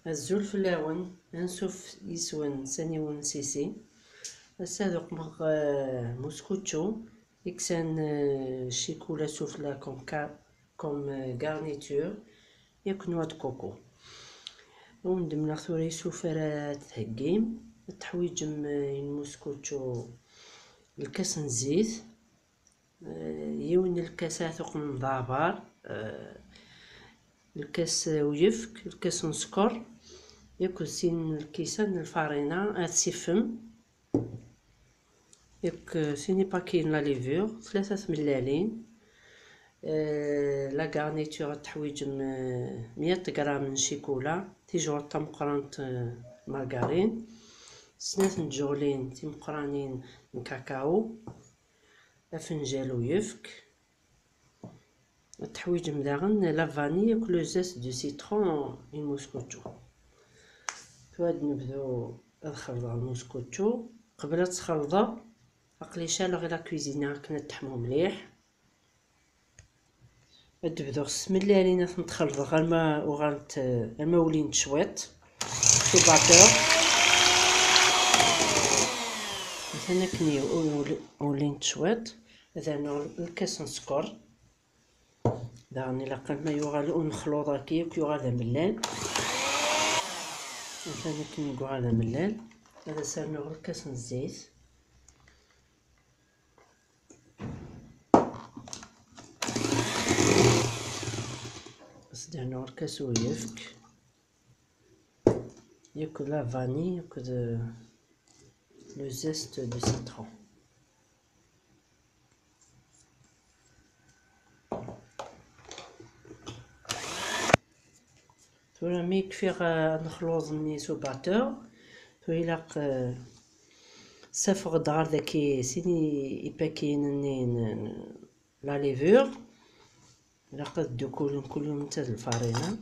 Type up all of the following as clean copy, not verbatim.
الزول فلاون انسوف يسون سنيون سيسي السادق مغ موسكوتشو يكسان شيكولا سوفلا كوم غارنيتور ياك نوا د كوكو وندمنا ثوري سوفرات هكيم تحويجم الموسكوتشو الكاس نزيت يون الكاسات من ضابار الكاس ويفك الكاس نسكر ياك سين الكيسان الفارينة سيفم ياك سيني باكين لا ليفور 3 ملالين لا غارنيتور تحويج 100 غرام من شيكولا تيجور تمقرانت مارغرين 2 جولين تمقرانين من كاكاو فنجال ويفك التحويج مداغن لا فاني كلو زيت دو سيترون الموسكوتشو تواد نبداو نخلطو الموسكوتشو قبل تخلطو عقلي شال غير لا كوزينه كنا تحمو مليح تبداو ملالين نتخلطو غير ما وغالت الما ولين شويط في باطور مثلا كني ولين شويط هذا الكاس نسكر داني لقد ما يغال نخلطو كي يغال ملال مثلا كني يغال ملال هذا سالنا غير كاس الزيت صدعنا الكاس ويفك ياكل لا فاني ياكل لو زيست دو سيترون ثورا مي كفي نخلوط مني سو باتور ثويلاق سافغ دار داكي سيني يباكين لا ليفور لقد دو كلهم نتا الفارينه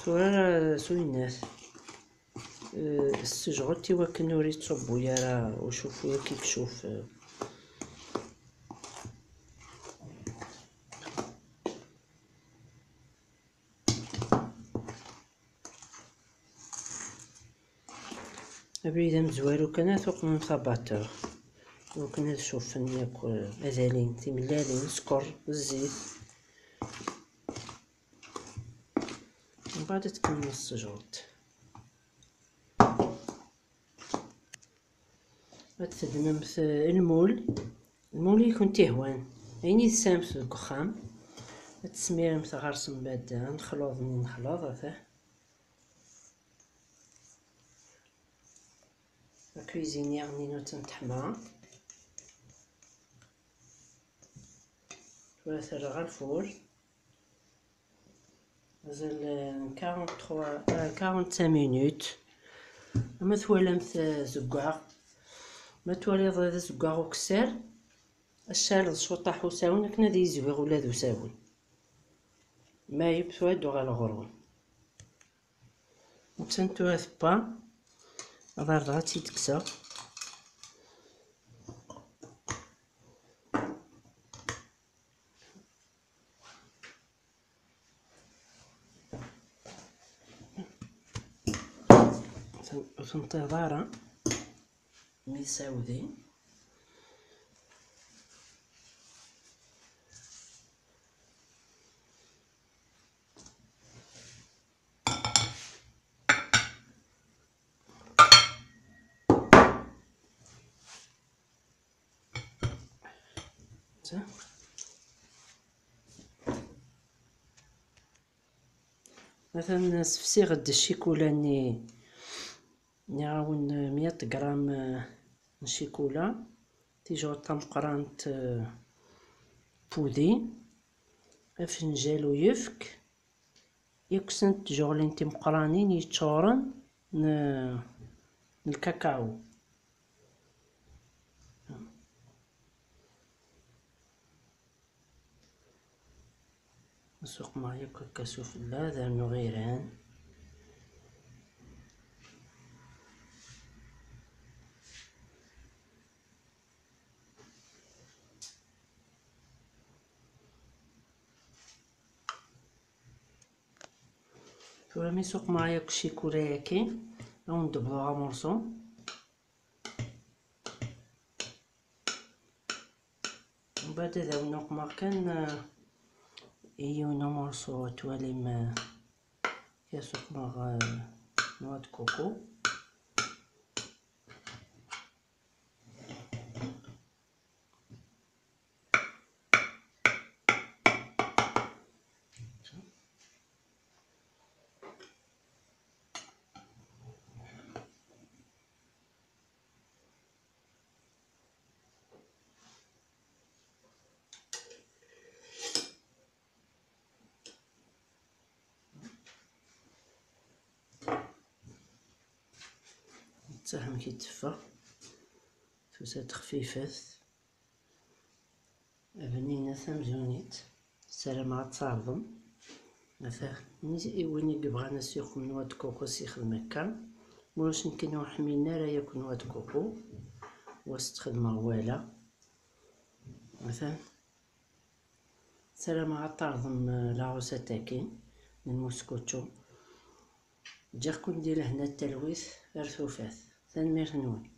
ثورا سوينات السجغتي وكن نوريت صبو يا وشوفوا يا كيف شوف أبيدا مزوارو كان ثوق من ثباتور وكنا نشوف ناكل مازالين تملالين سكر الزيت من بعد تكمل السجوط تخدم المول يكون تهوان عيني السامس الكخام تسمير متغرس من بعد نخلط هذا كويزينيير نينو تنتحمى ولا ثرغ الفور مازال 45 مينوت اما ثوالمت زكاع ما تواليض هذا زكاع وكسار الشال شوطاح وساون كنا دي يزويغ ولا ذو ساون ما يبثوادو غا الغرون وتنتو هثبا ضرغا تيتكسا وتنتظر ميساودي مثلا سفسي غد الشيكولا نعاون 100 غرام من شيكولا تيجو طمقرانت بودي فنجال ويفك يكسنت جوغلين تمقرانين يتشورن الكاكاو نسوق معايا كاكاسو فلا دارنو غيران شويه مي سوق معايا كلشي كورايا كاين او ندبلوها مورسو. ومن بعد هذا ونوق ماركان ايونو مورسو توالي ما كيسوق مع نوع د كوكو. التحم كيتفى توسات خفيفات بنينة مزيونيت سلام مع تصاردم مثلا وين يبغى ناس ياكل نوع د كوكو يخدم هكا مولاش نكنو حمينا راه ياكل نوع د كوكو واش تخدمها والا مثلا سلام مع طاردم لاروسا تاكين من موسكوتشو جا كون ندير هنا التلويث رثوفات تنمير نوي.